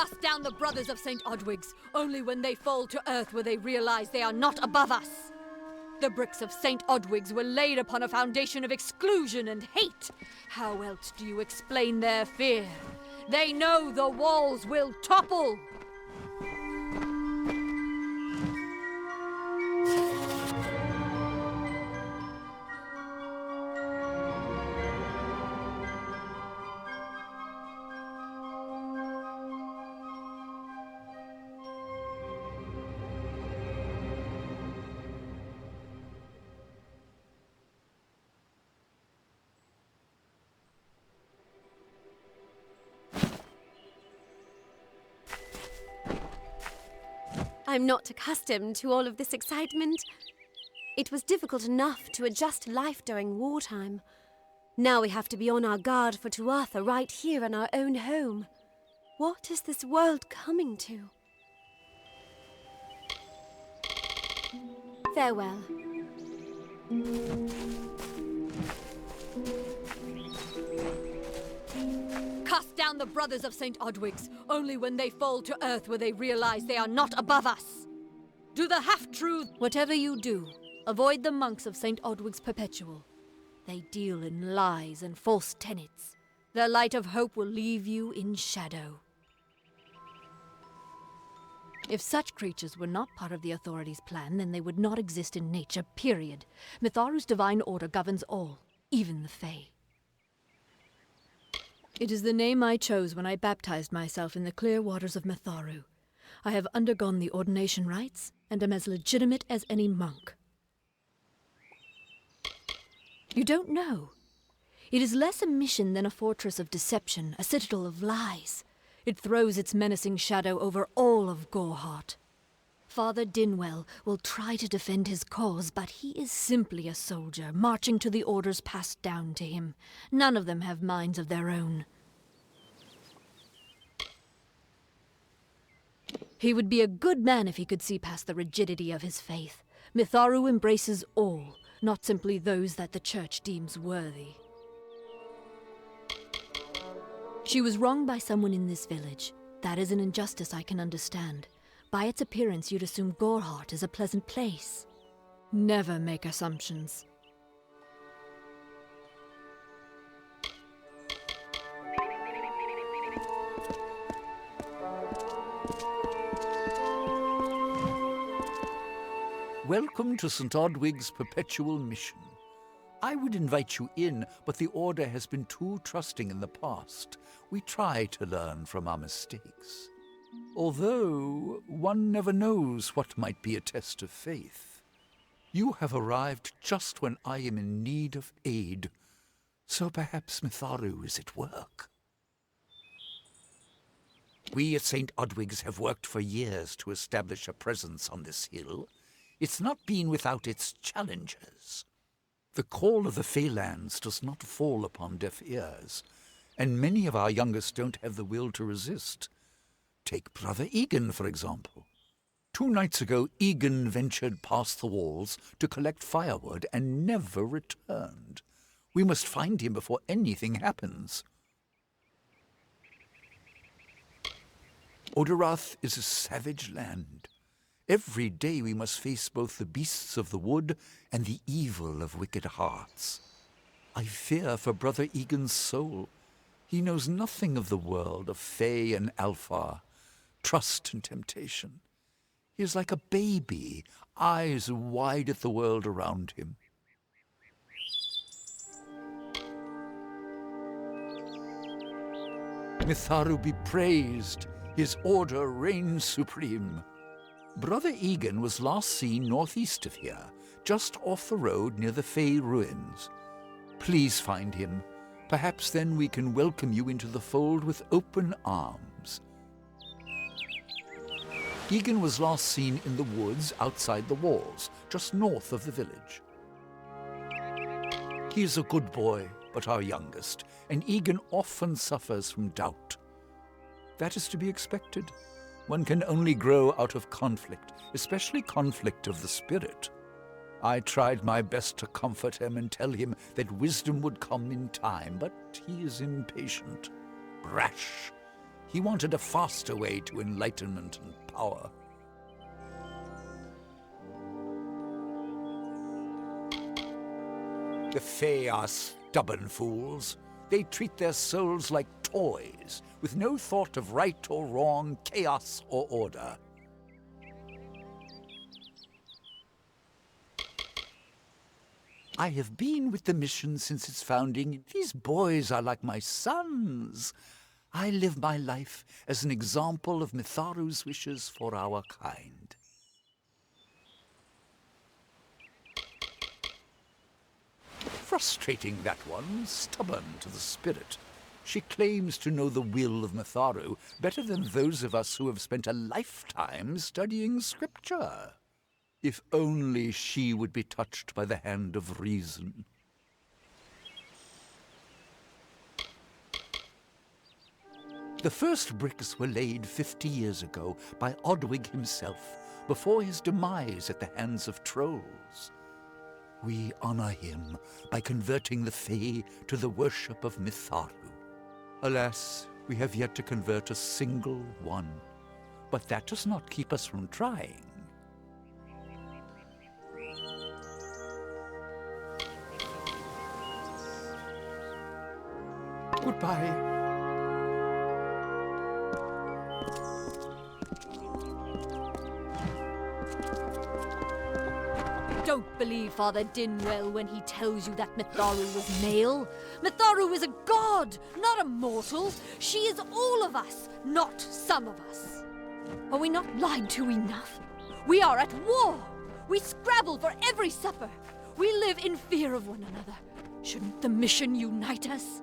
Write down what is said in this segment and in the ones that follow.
Cast down the brothers of Saint Odwig's. Only when they fall to earth will they realize they are not above us. The bricks of Saint Odwig's were laid upon a foundation of exclusion and hate. How else do you explain their fear? They know the walls will topple. I'm not accustomed to all of this excitement. It was difficult enough to adjust to life during wartime. Now we have to be on our guard for Tuatha right here in our own home. What is this world coming to? Farewell. Cast down the brothers of Saint Odwig's. Only when they fall to earth will they realize they are not above us. Do the half-truth. Whatever you do, avoid the monks of Saint Odwig's Perpetual. They deal in lies and false tenets. Their light of hope will leave you in shadow. If such creatures were not part of the authorities' plan, then they would not exist in nature, period. Mitharu's divine order governs all, even the Fae. It is the name I chose when I baptized myself in the clear waters of Mitharu. I have undergone the ordination rites, and am as legitimate as any monk. You don't know. It is less a mission than a fortress of deception, a citadel of lies. It throws its menacing shadow over all of Gorehart. Father Dinwell will try to defend his cause, but he is simply a soldier, marching to the orders passed down to him. None of them have minds of their own. He would be a good man if he could see past the rigidity of his faith. Mitharu embraces all, not simply those that the Church deems worthy. She was wronged by someone in this village. That is an injustice I can understand. By its appearance, you'd assume Gorehart is a pleasant place. Never make assumptions. Welcome to St. Odwig's Perpetual Mission. I would invite you in, but the Order has been too trusting in the past. We try to learn from our mistakes. Although, one never knows what might be a test of faith. You have arrived just when I am in need of aid, so perhaps Mitharu is at work. We at St. Odwig's have worked for years to establish a presence on this hill. It's not been without its challenges. The call of the Feylands does not fall upon deaf ears, and many of our youngest don't have the will to resist. Take Brother Egan, for example. 2 nights ago, Egan ventured past the walls to collect firewood and never returned. We must find him before anything happens. Oderath is a savage land. Every day we must face both the beasts of the wood and the evil of wicked hearts. I fear for Brother Egan's soul. He knows nothing of the world of Fae and Alpha, trust and temptation. He is like a baby, eyes wide at the world around him. Mitharu be praised, his order reigns supreme. Brother Egan was last seen northeast of here, just off the road near the Fey ruins. Please find him. Perhaps then we can welcome you into the fold with open arms. Egan was last seen in the woods outside the walls, just north of the village. He is a good boy, but our youngest, and Egan often suffers from doubt. That is to be expected. One can only grow out of conflict, especially conflict of the spirit. I tried my best to comfort him and tell him that wisdom would come in time, but he is impatient, brash. He wanted a faster way to enlightenment and power. The Fae are stubborn fools. They treat their souls like toys, with no thought of right or wrong, chaos or order. I have been with the mission since its founding. These boys are like my sons. I live my life as an example of Mitharu's wishes for our kind. Frustrating, that one, stubborn to the spirit. She claims to know the will of Mitharu better than those of us who have spent a lifetime studying scripture. If only she would be touched by the hand of reason. The first bricks were laid 50 years ago by Odwig himself, before his demise at the hands of trolls. We honor him by converting the Fae to the worship of Mitharu. Alas, we have yet to convert a single one. But that does not keep us from trying. Goodbye. Don't believe Father Dinwell when he tells you that Mitharu was male. Mitharu is a god, not a mortal. She is all of us, not some of us. Are we not lied to enough? We are at war. We scrabble for every supper. We live in fear of one another. Shouldn't the mission unite us?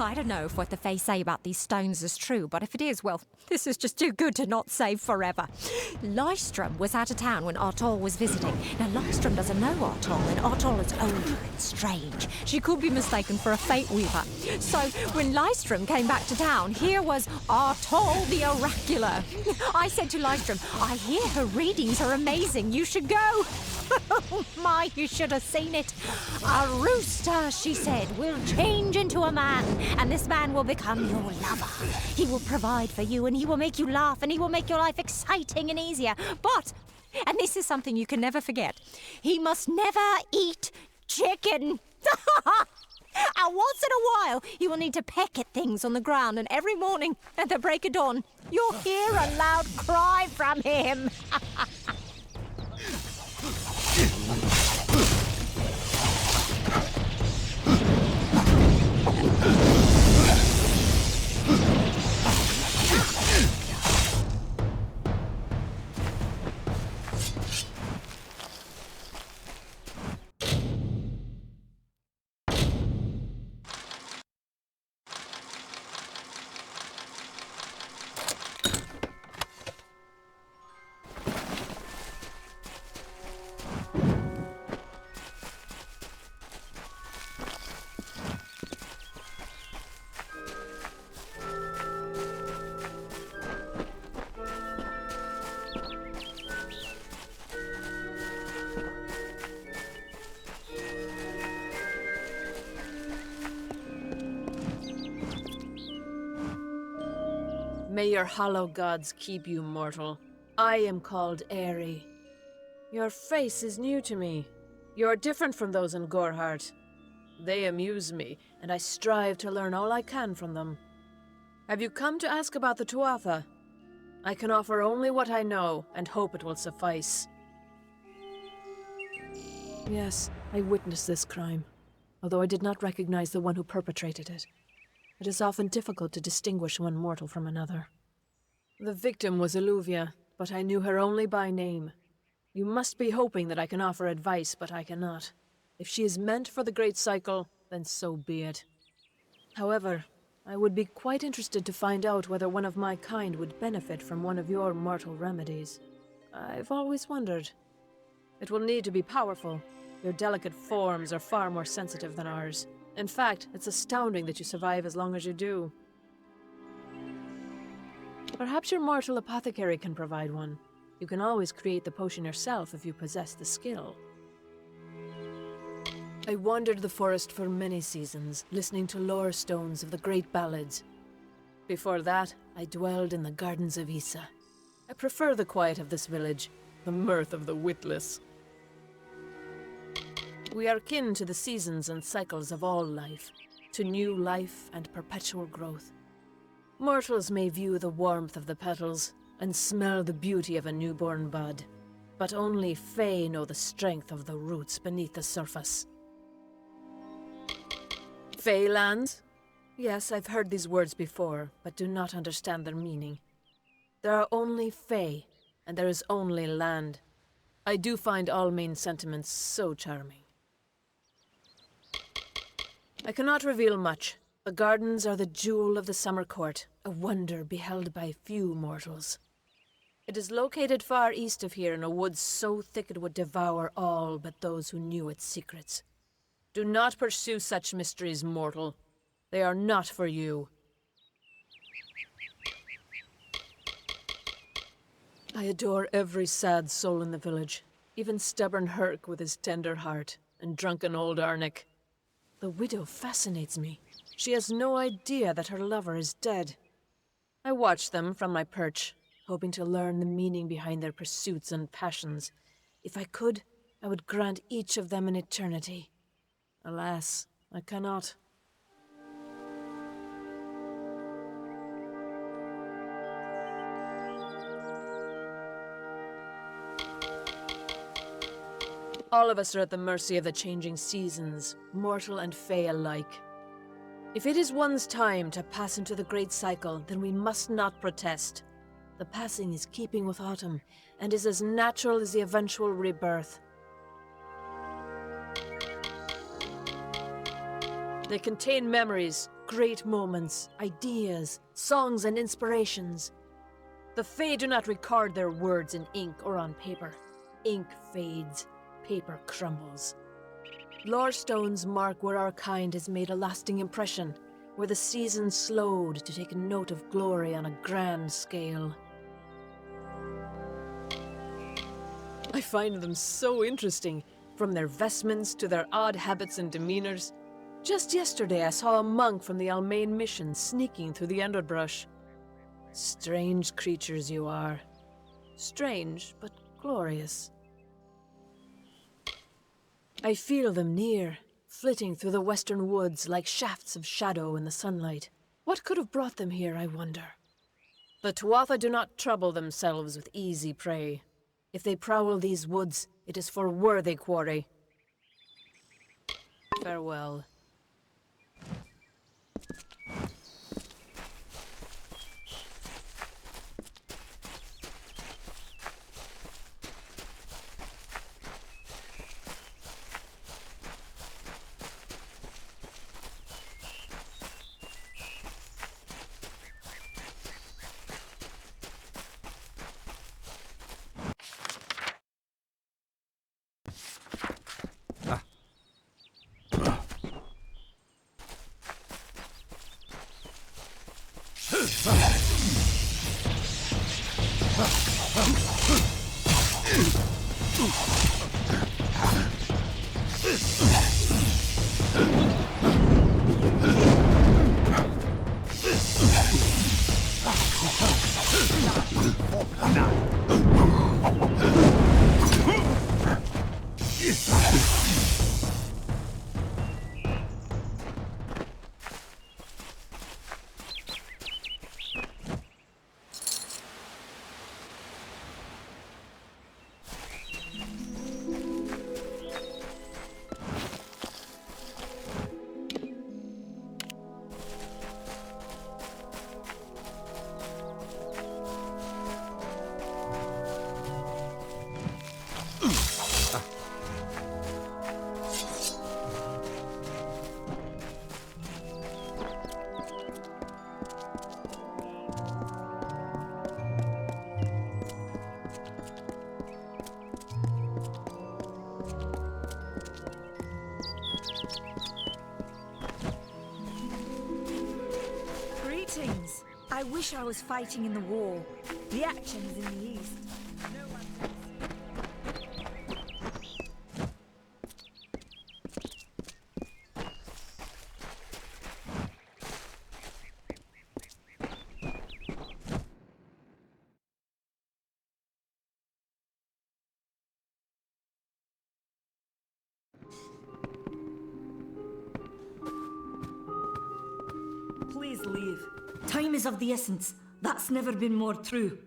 I don't know if what the Fae say about these stones is true, but if it is, well, this is just too good to not save forever. Lystrom was out of town when Artol was visiting. Now, Lystrom doesn't know Artol, and Artol is older and strange. She could be mistaken for a Fate Weaver. So, when Lystrom came back to town, here was Artol the Oracular. I said to Lystrom, I hear her readings are amazing. You should go. Oh my, you should have seen it. A rooster, she said, will change into a man, and this man will become your lover. He will provide for you, and he will make you laugh, and he will make your life exciting and easier. But, and this is something you can never forget, he must never eat chicken. And once in a while, he will need to peck at things on the ground, and every morning at the break of dawn, you'll hear a loud cry from him. May your hollow gods keep you, mortal. I am called Aerie. Your face is new to me. You're different from those in Gorhart. They amuse me, and I strive to learn all I can from them. Have you come to ask about the Tuatha? I can offer only what I know, and hope it will suffice. Yes, I witnessed this crime, although I did not recognize the one who perpetrated it. It is often difficult to distinguish one mortal from another. The victim was Illuvia, but I knew her only by name. You must be hoping that I can offer advice, but I cannot. If she is meant for the Great Cycle, then so be it. However, I would be quite interested to find out whether one of my kind would benefit from one of your mortal remedies. I've always wondered. It will need to be powerful. Your delicate forms are far more sensitive than ours. In fact, it's astounding that you survive as long as you do. Perhaps your mortal apothecary can provide one. You can always create the potion yourself if you possess the skill. I wandered the forest for many seasons, listening to lore stones of the great ballads. Before that, I dwelled in the gardens of Issa. I prefer the quiet of this village, the mirth of the witless. We are kin to the seasons and cycles of all life, to new life and perpetual growth. Mortals may view the warmth of the petals and smell the beauty of a newborn bud, but only Fae know the strength of the roots beneath the surface. Faelands? Yes, I've heard these words before, but do not understand their meaning. There are only Fae, and there is only land. I do find Almain's sentiments so charming. I cannot reveal much. The gardens are the jewel of the summer court, a wonder beheld by few mortals. It is located far east of here in a wood so thick it would devour all but those who knew its secrets. Do not pursue such mysteries, mortal. They are not for you. I adore every sad soul in the village, even stubborn Herc with his tender heart, and drunken old Arnick. The widow fascinates me. She has no idea that her lover is dead. I watch them from my perch, hoping to learn the meaning behind their pursuits and passions. If I could, I would grant each of them an eternity. Alas, I cannot. All of us are at the mercy of the changing seasons, mortal and Fae alike. If it is one's time to pass into the Great Cycle, then we must not protest. The passing is keeping with autumn, and is as natural as the eventual rebirth. They contain memories, great moments, ideas, songs, and inspirations. The Fae do not record their words in ink or on paper. Ink fades, paper crumbles. Lore stones mark where our kind has made a lasting impression, where the seasons slowed to take note of glory on a grand scale. I find them so interesting, from their vestments to their odd habits and demeanors. Just yesterday I saw a monk from the Almain mission sneaking through the underbrush. Strange creatures you are. Strange, but glorious. I feel them near, flitting through the western woods like shafts of shadow in the sunlight. What could have brought them here, I wonder? The Tuatha do not trouble themselves with easy prey. If they prowl these woods, it is for worthy quarry. Farewell. Greetings. I wish I was fighting in the war. The action is in the east. Please leave. Time is of the essence. That's never been more true.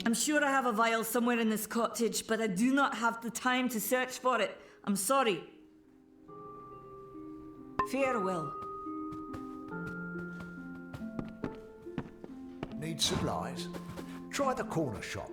I'm sure I have a vial somewhere in this cottage, but I do not have the time to search for it. I'm sorry. Farewell. Need supplies? Try the corner shop.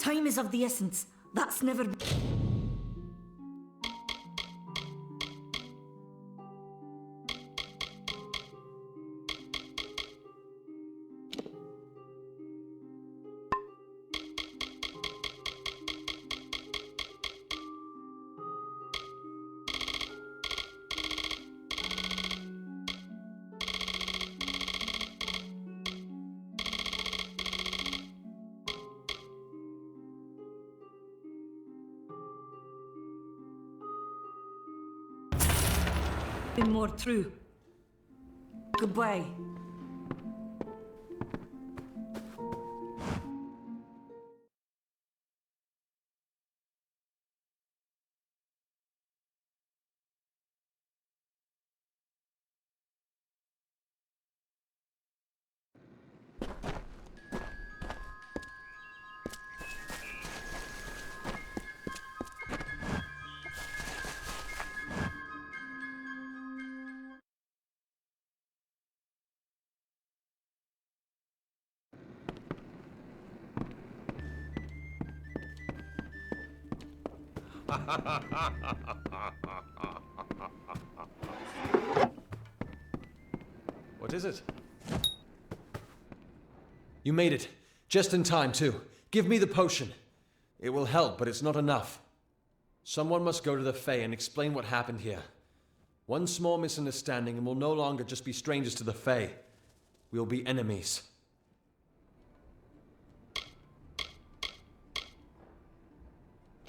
Time is of the essence. That's never... been more true. Goodbye. What is it? You made it. Just in time, too. Give me the potion. It will help, but it's not enough. Someone must go to the Fae and explain what happened here. One small misunderstanding and we'll no longer just be strangers to the Fae. We'll be enemies.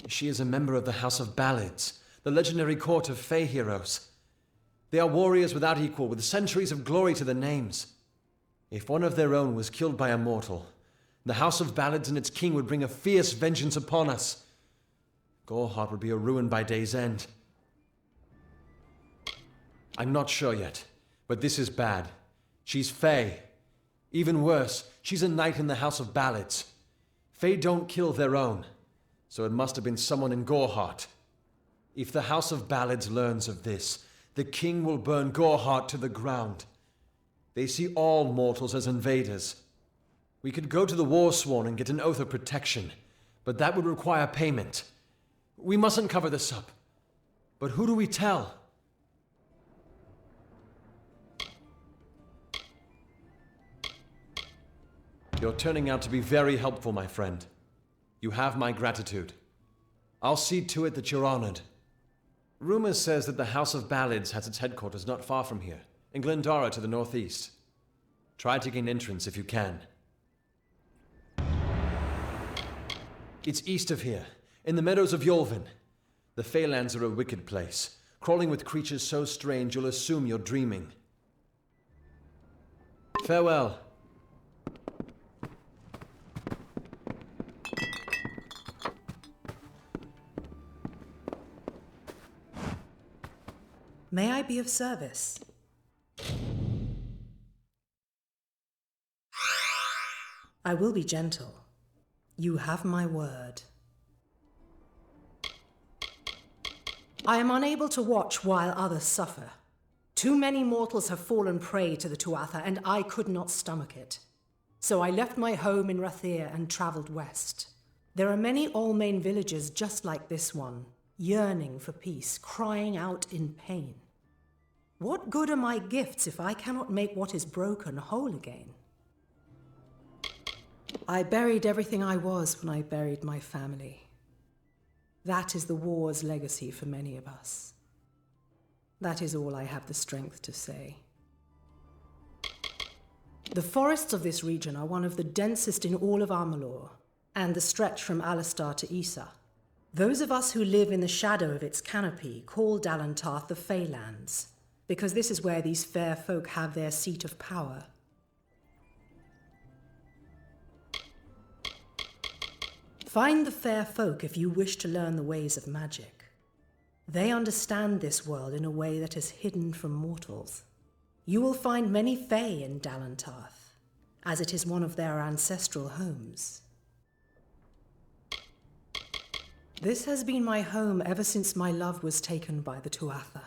She is a member of the House of Ballads, the legendary court of Fae heroes. They are warriors without equal, with centuries of glory to their names. If one of their own was killed by a mortal, the House of Ballads and its king would bring a fierce vengeance upon us. Gorehart would be a ruin by day's end. I'm not sure yet, but this is bad. She's Fae. Even worse, she's a knight in the House of Ballads. Fae don't kill their own, so it must have been someone in Gorehart. If the House of Ballads learns of this, the king will burn Gorehart to the ground. They see all mortals as invaders. We could go to the Warsworn and get an oath of protection, but that would require payment. We mustn't cover this up. But who do we tell? You're turning out to be very helpful, my friend. You have my gratitude. I'll see to it that you're honored. Rumor says that the House of Ballads has its headquarters not far from here, in Glendara to the northeast. Try to gain entrance if you can. It's east of here, in the meadows of Yolvin. The Feylands are a wicked place, crawling with creatures so strange you'll assume you're dreaming. Farewell. May I be of service? I will be gentle. You have my word. I am unable to watch while others suffer. Too many mortals have fallen prey to the Tuatha, and I could not stomach it. So I left my home in Rathir and traveled west. There are many Almain villages just like this one, yearning for peace, crying out in pain. What good are my gifts if I cannot make what is broken whole again? I buried everything I was when I buried my family. That is the war's legacy for many of us. That is all I have the strength to say. The forests of this region are one of the densest in all of Amalur, and the stretch from Alistar to Isa. Those of us who live in the shadow of its canopy call Dalantarth the Feylands, because this is where these fair folk have their seat of power. Find the fair folk if you wish to learn the ways of magic. They understand this world in a way that is hidden from mortals. You will find many Fae in Dalantarth, as it is one of their ancestral homes. This has been my home ever since my love was taken by the Tuatha.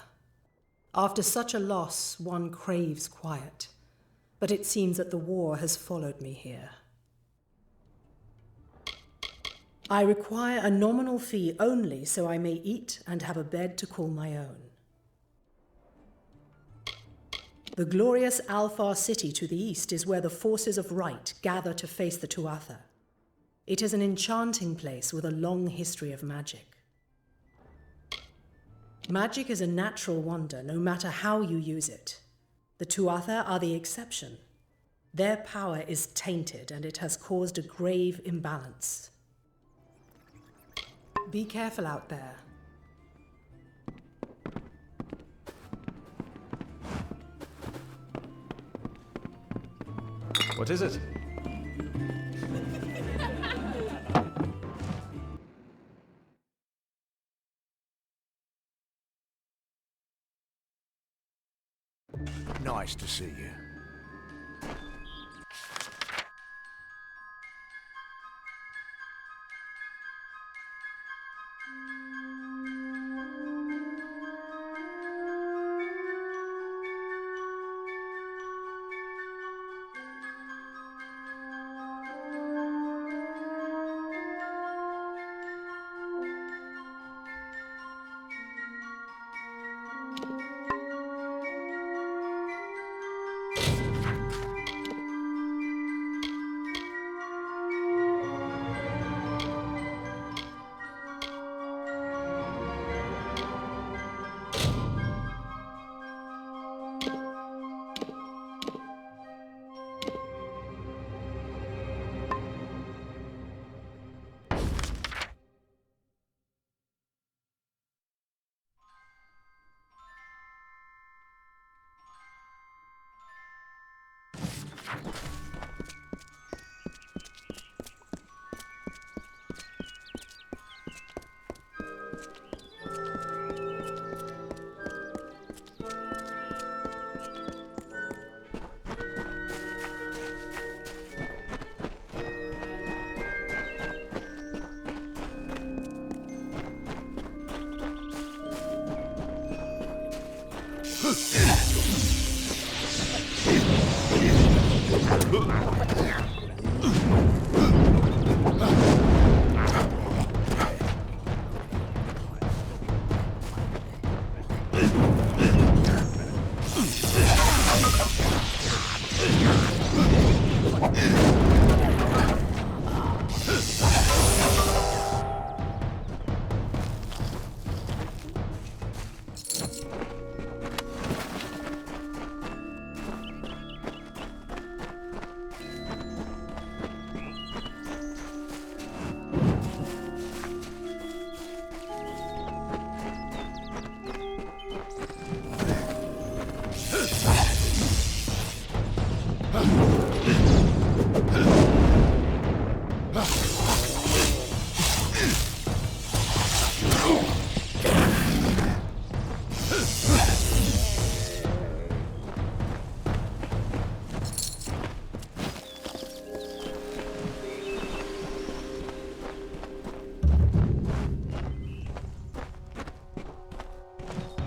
After such a loss, one craves quiet, but it seems that the war has followed me here. I require a nominal fee only so I may eat and have a bed to call my own. The glorious Alfar city to the east is where the forces of right gather to face the Tuatha. It is an enchanting place with a long history of magic. Magic is a natural wonder, no matter how you use it. The Tuatha are the exception. Their power is tainted, and it has caused a grave imbalance. Be careful out there. What is it? Nice to see you.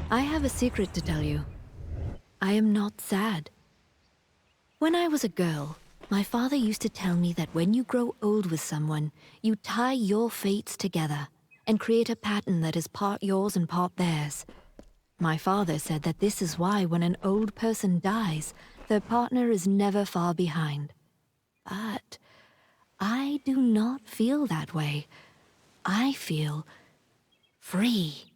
I have a secret to tell you. I am not sad. When I was a girl, my father used to tell me that when you grow old with someone, you tie your fates together and create a pattern that is part yours and part theirs. My father said that this is why when an old person dies, their partner is never far behind. But I do not feel that way. I feel free.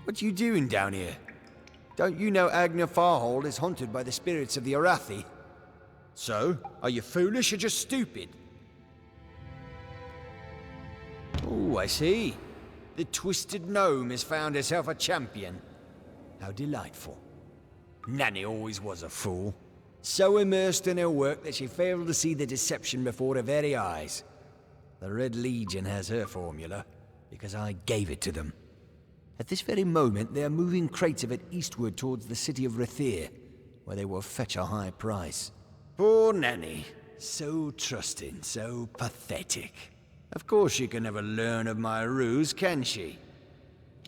What you doing down here? Don't you know Agna Farhold is haunted by the spirits of the Arathi? So, are you foolish or just stupid? Oh, I see. The twisted gnome has found herself a champion. How delightful. Nanny always was a fool. So immersed in her work that she failed to see the deception before her very eyes. The Red Legion has her formula, because I gave it to them. At this very moment, they are moving crates of it eastward towards the city of Rathir, where they will fetch a high price. Poor Nanny. So trusting, so pathetic. Of course she can never learn of my ruse, can she?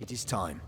It is time.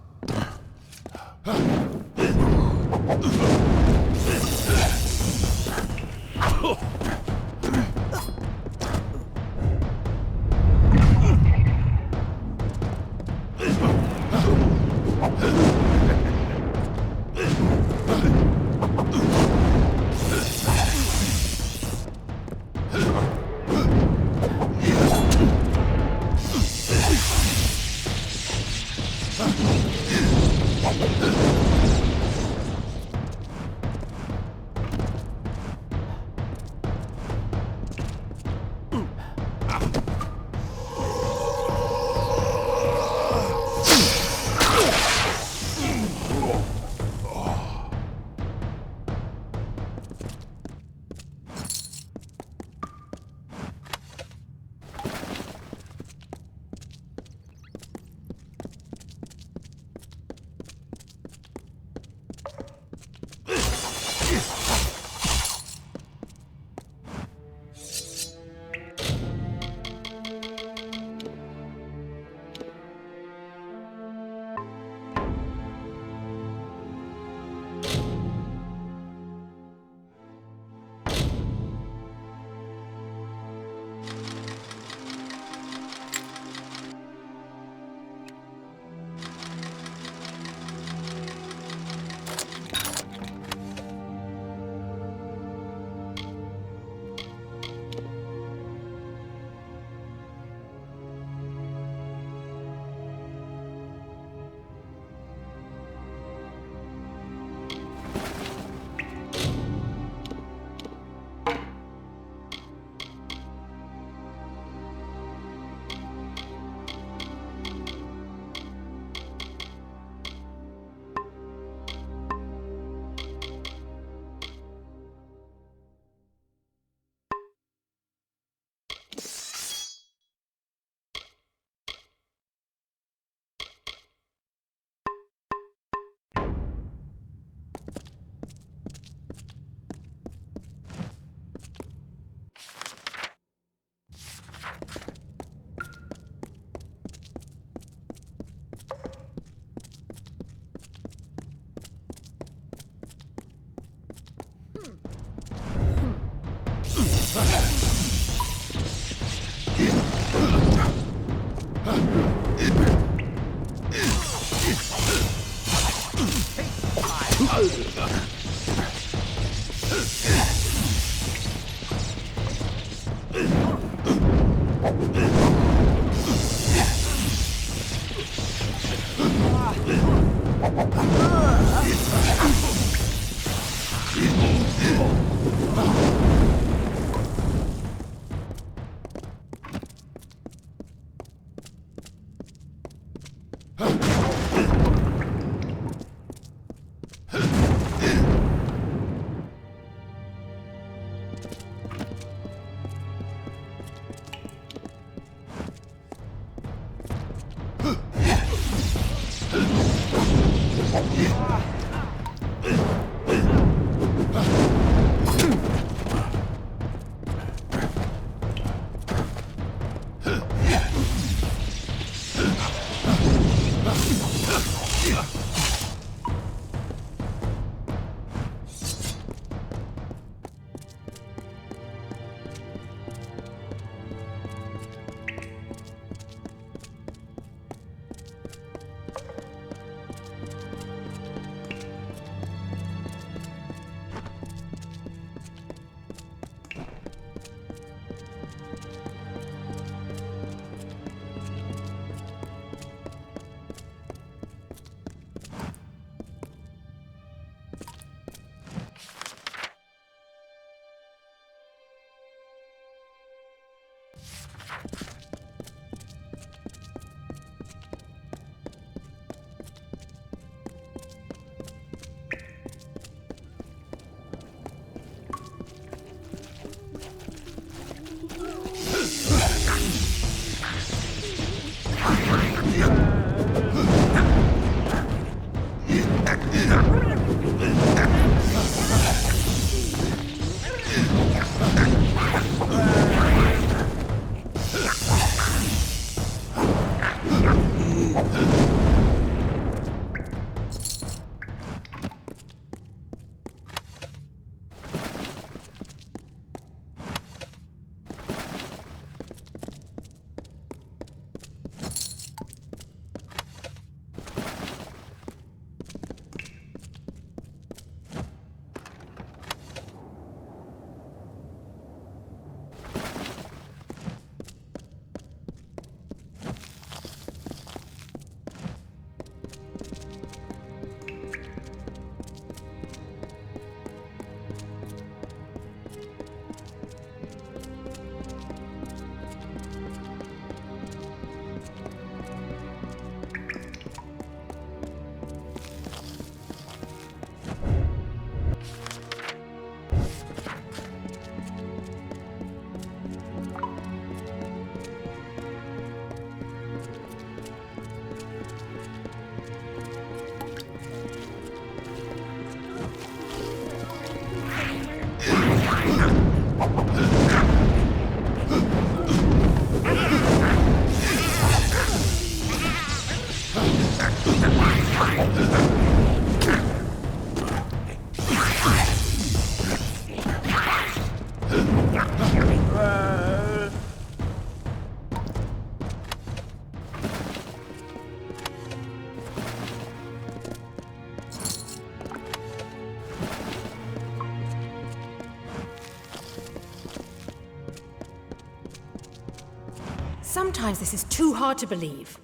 Sometimes this is too hard to believe.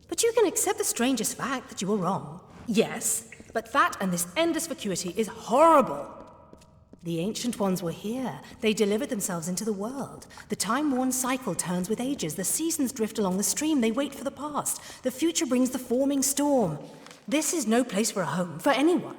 But you can accept the strangest fact that you were wrong. Yes, but that and this endless vacuity is horrible. The Ancient Ones were here. They delivered themselves into the world. The time-worn cycle turns with ages. The seasons drift along the stream. They wait for the past. The future brings the forming storm. This is no place for a home, for anyone.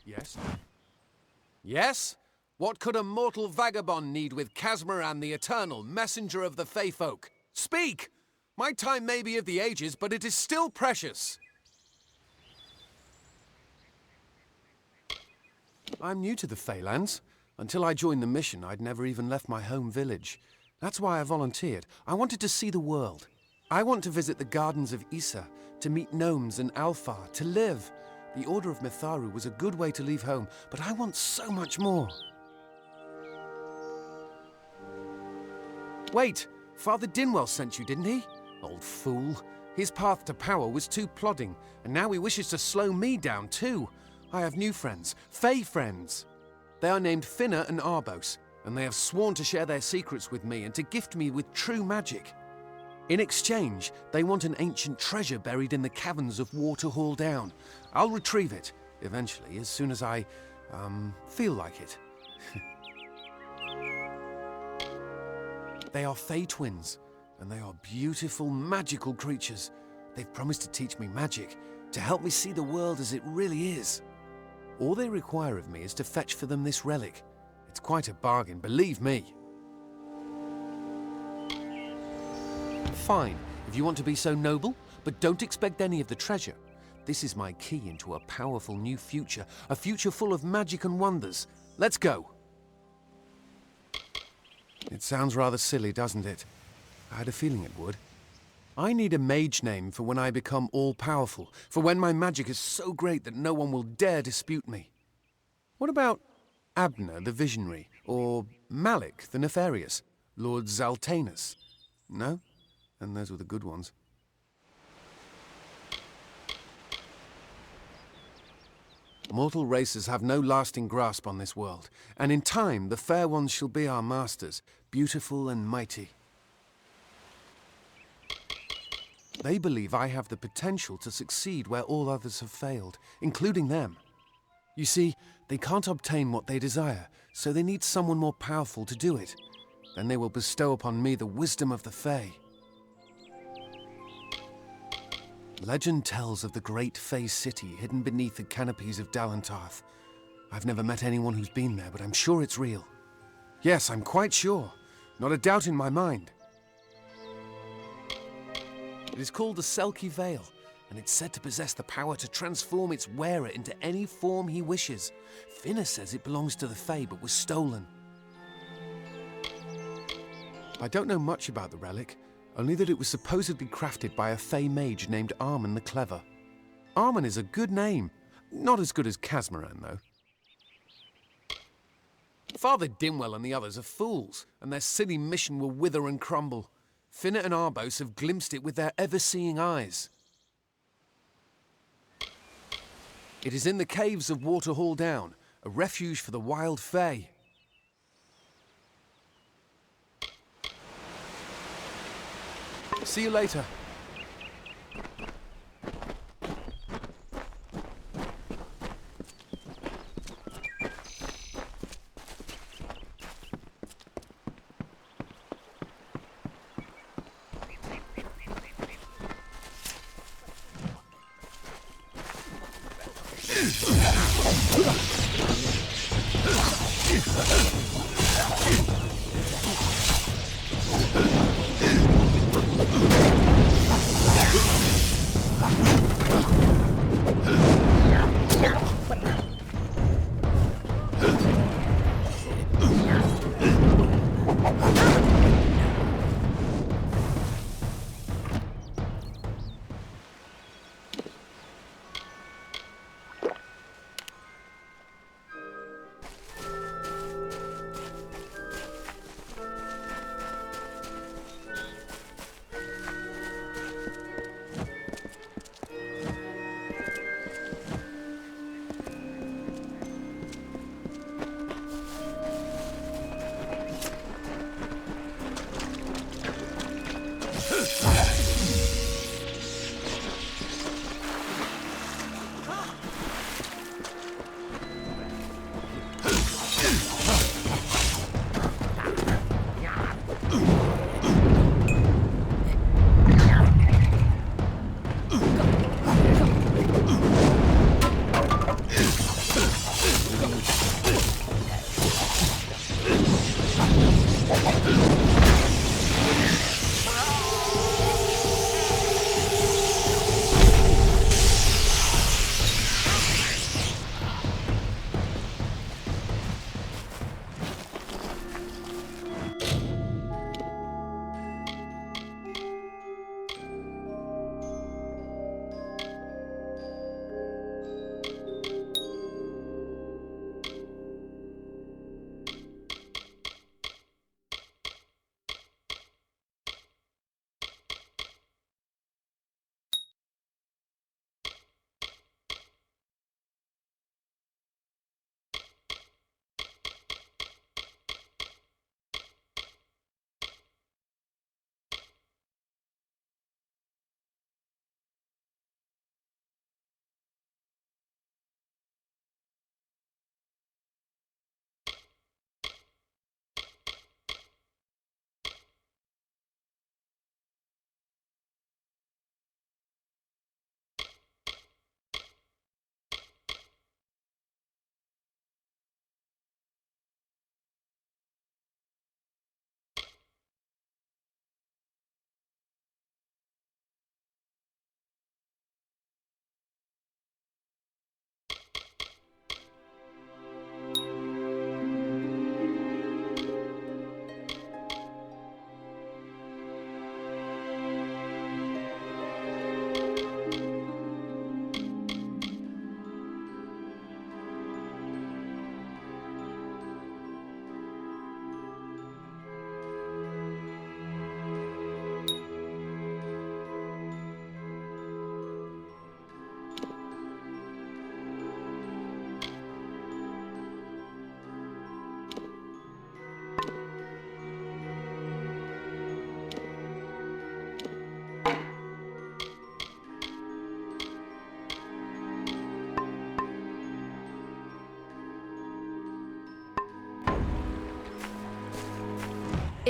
Yes? Yes? What could a mortal vagabond need with Casmaran, the Eternal, messenger of the Fey folk? Speak! My time may be of the ages, but it is still precious. I'm new to the Feylands. Until I joined the mission, I'd never even left my home village. That's why I volunteered. I wanted to see the world. I want to visit the gardens of Issa, to meet gnomes and Alfar, to live. The Order of Mitharu was a good way to leave home, but I want so much more. Wait, Father Dinwell sent you, didn't he? Old fool. His path to power was too plodding, and now he wishes to slow me down too. I have new friends, Fey friends. They are named Finna and Arbos, and they have sworn to share their secrets with me and to gift me with true magic. In exchange, they want an ancient treasure buried in the caverns of Waterhall Down. I'll retrieve it, eventually, as soon as I, feel like it. They are Fey twins, and they are beautiful, magical creatures. They've promised to teach me magic, to help me see the world as it really is. All they require of me is to fetch for them this relic. It's quite a bargain, believe me. Fine, if you want to be so noble, but don't expect any of the treasure. This is my key into a powerful new future, a future full of magic and wonders. Let's go. It sounds rather silly, doesn't it? I had a feeling it would. I need a mage name for when I become all-powerful, for when my magic is so great that no one will dare dispute me. What about Abner the Visionary, or Malik the Nefarious, Lord Zaltanus? No? And those were the good ones. Mortal races have no lasting grasp on this world, and in time the fair ones shall be our masters, beautiful and mighty. They believe I have the potential to succeed where all others have failed, including them. You see, they can't obtain what they desire, so they need someone more powerful to do it. Then they will bestow upon me the wisdom of the Fey. Legend tells of the great Fey city hidden beneath the canopies of Dalantarth. I've never met anyone who's been there, but I'm sure it's real. Yes, I'm quite sure. Not a doubt in my mind. It is called the Selkie Veil, and it's said to possess the power to transform its wearer into any form he wishes. Finna says it belongs to the Fey, but was stolen. I don't know much about the relic, only that it was supposedly crafted by a Fey mage named Armen the Clever. Armen is a good name. Not as good as Casmaran, though. Father Dinwell and the others are fools, and their silly mission will wither and crumble. Finna and Arbos have glimpsed it with their ever-seeing eyes. It is in the caves of Waterhall Down, a refuge for the wild Fey. See you later.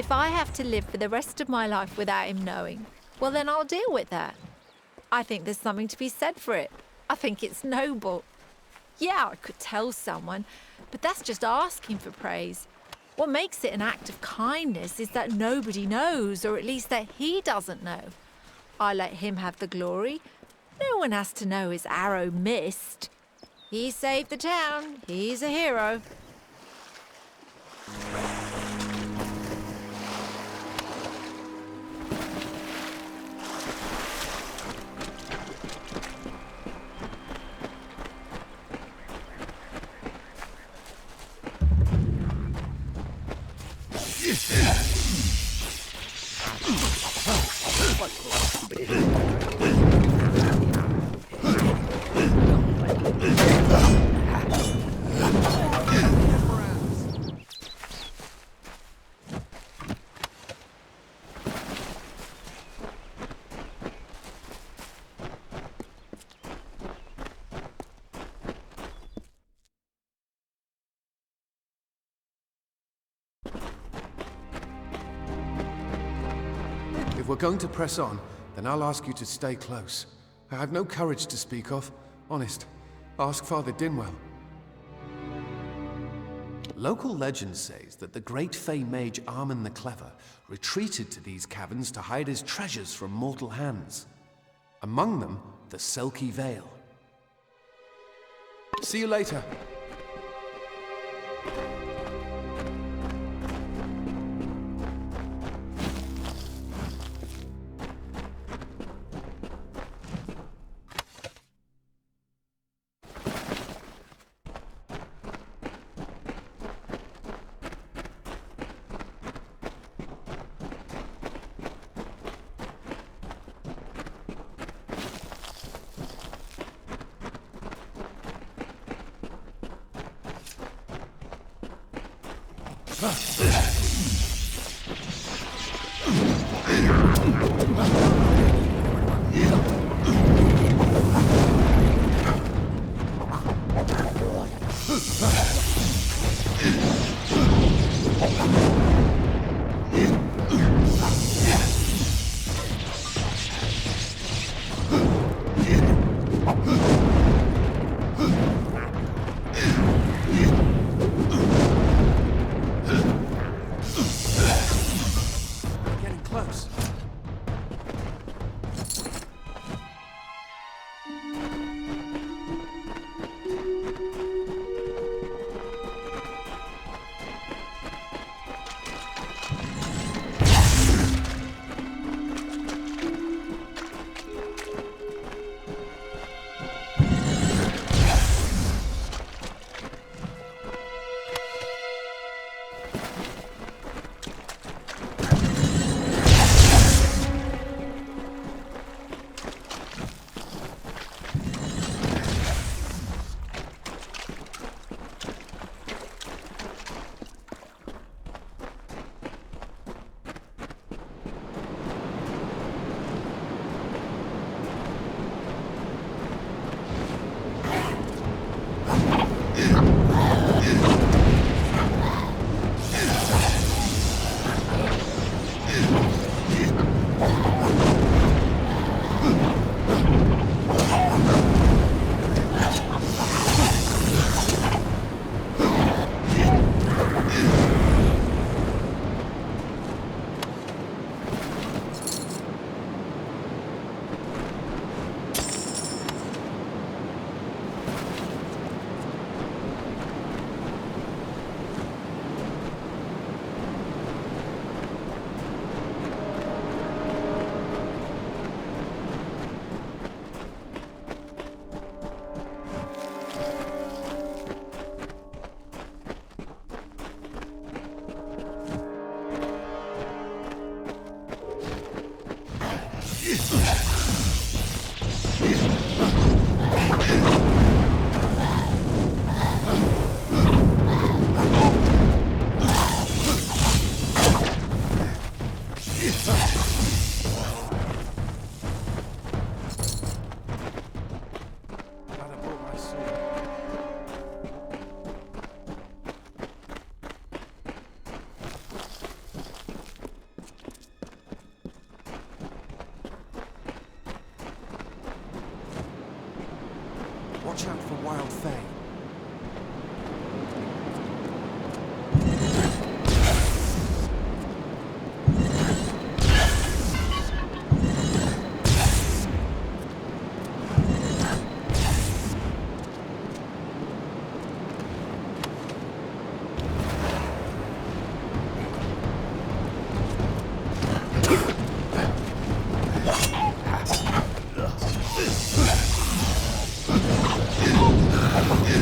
If I have to live for the rest of my life without him knowing, well, then I'll deal with that. I think there's something to be said for it. I think it's noble. Yeah, I could tell someone, but that's just asking for praise. What makes it an act of kindness is that nobody knows, or at least that he doesn't know. I let him have the glory. No one has to know his arrow missed. He saved the town. He's a hero. we're going to press on, then I'll ask you to stay close. I have no courage to speak of. Honest. Ask Father Dinwell. Local legend says that the great Fey mage Armin the Clever retreated to these caverns to hide his treasures from mortal hands. Among them, the Selkie Veil. See you later. Watch out for wild Fae. Yeah.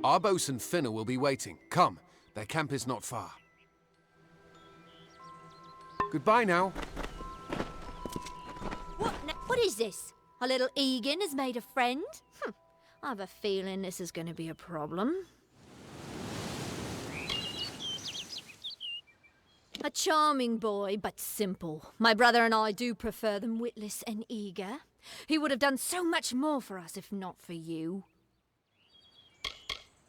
Our bosun Finner will be waiting. Come, their camp is not far. Goodbye now. What is this? Our little Egan has made a friend? I have a feeling this is going to be a problem. A charming boy, but simple. My brother and I do prefer them witless and eager. He would have done so much more for us if not for you.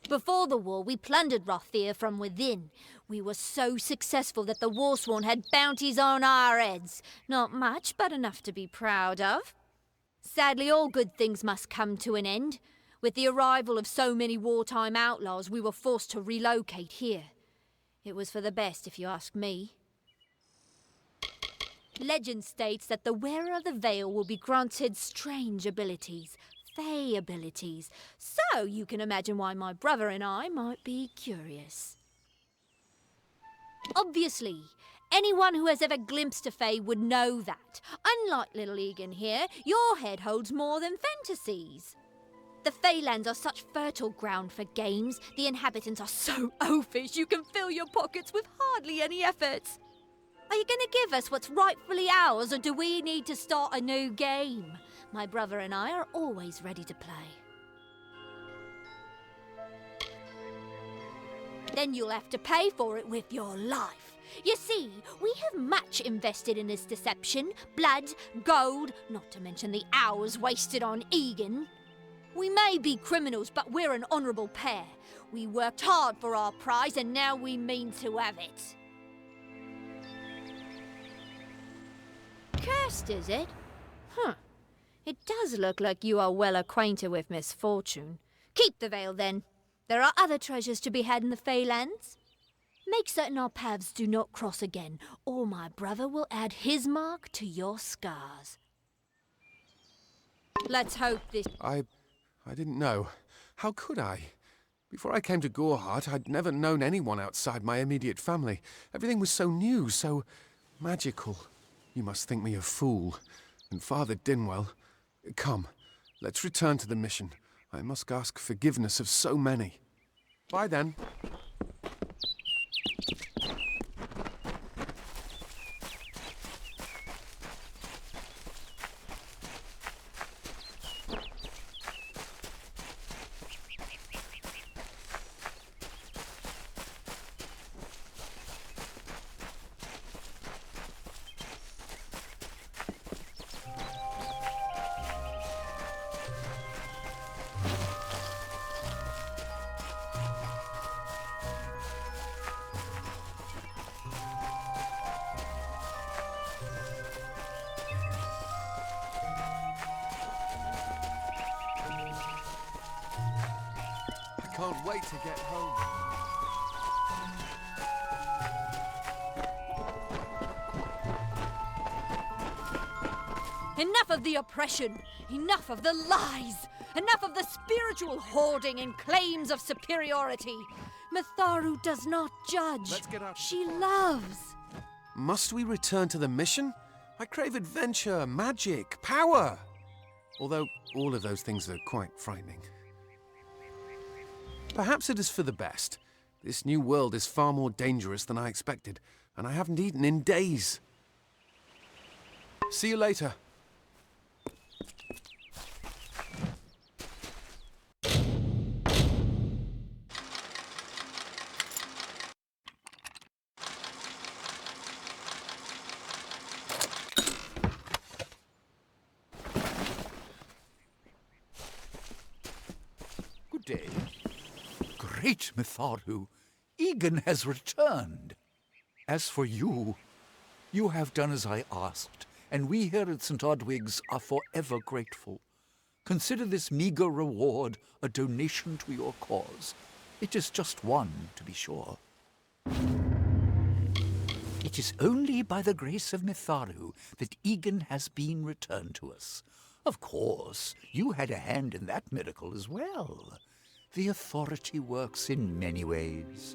Before the war, we plundered Rothier from within. We were so successful that the Warsworn had bounties on our heads. Not much, but enough to be proud of. Sadly, all good things must come to an end. With the arrival of so many wartime outlaws, we were forced to relocate here. It was for the best, if you ask me. Legend states that the wearer of the veil will be granted strange abilities, fey abilities, so you can imagine why my brother and I might be curious. Obviously, anyone who has ever glimpsed a fey would know that. Unlike little Egan here, your head holds more than fantasies. The Feylands are such fertile ground for games. The inhabitants are so oafish you can fill your pockets with hardly any effort. Are you going to give us what's rightfully ours, or do we need to start a new game? My brother and I are always ready to play. Then you'll have to pay for it with your life. You see, we have much invested in this deception. Blood, gold, not to mention the hours wasted on Egan. We may be criminals, but we're an honourable pair. We worked hard for our prize, and now we mean to have it. Cursed, is it? It does look like you are well acquainted with misfortune. Keep the veil, then. There are other treasures to be had in the Feylands. Make certain our paths do not cross again, or my brother will add his mark to your scars. Let's hope this... I didn't know. How could I? Before I came to Gorhart, I'd never known anyone outside my immediate family. Everything was so new, so magical. You must think me a fool. And Father Dinwell... Come, let's return to the mission. I must ask forgiveness of so many. Bye then. Can't wait to get home. Enough of the oppression! Enough of the lies! Enough of the spiritual hoarding and claims of superiority! Mitharu does not judge. Let's get out. She loves. Must we return to the mission? I crave adventure, magic, power. Although all of those things are quite frightening. Perhaps it is for the best. This new world is far more dangerous than I expected, and I haven't eaten in days. See you later. Good day. Great Mitharu, Egan has returned. As for you, you have done as I asked, and we here at St. Odwig's are forever grateful. Consider this meager reward a donation to your cause. It is just one, to be sure. It is only by the grace of Mitharu that Egan has been returned to us. Of course, you had a hand in that miracle as well. The authority works in many ways.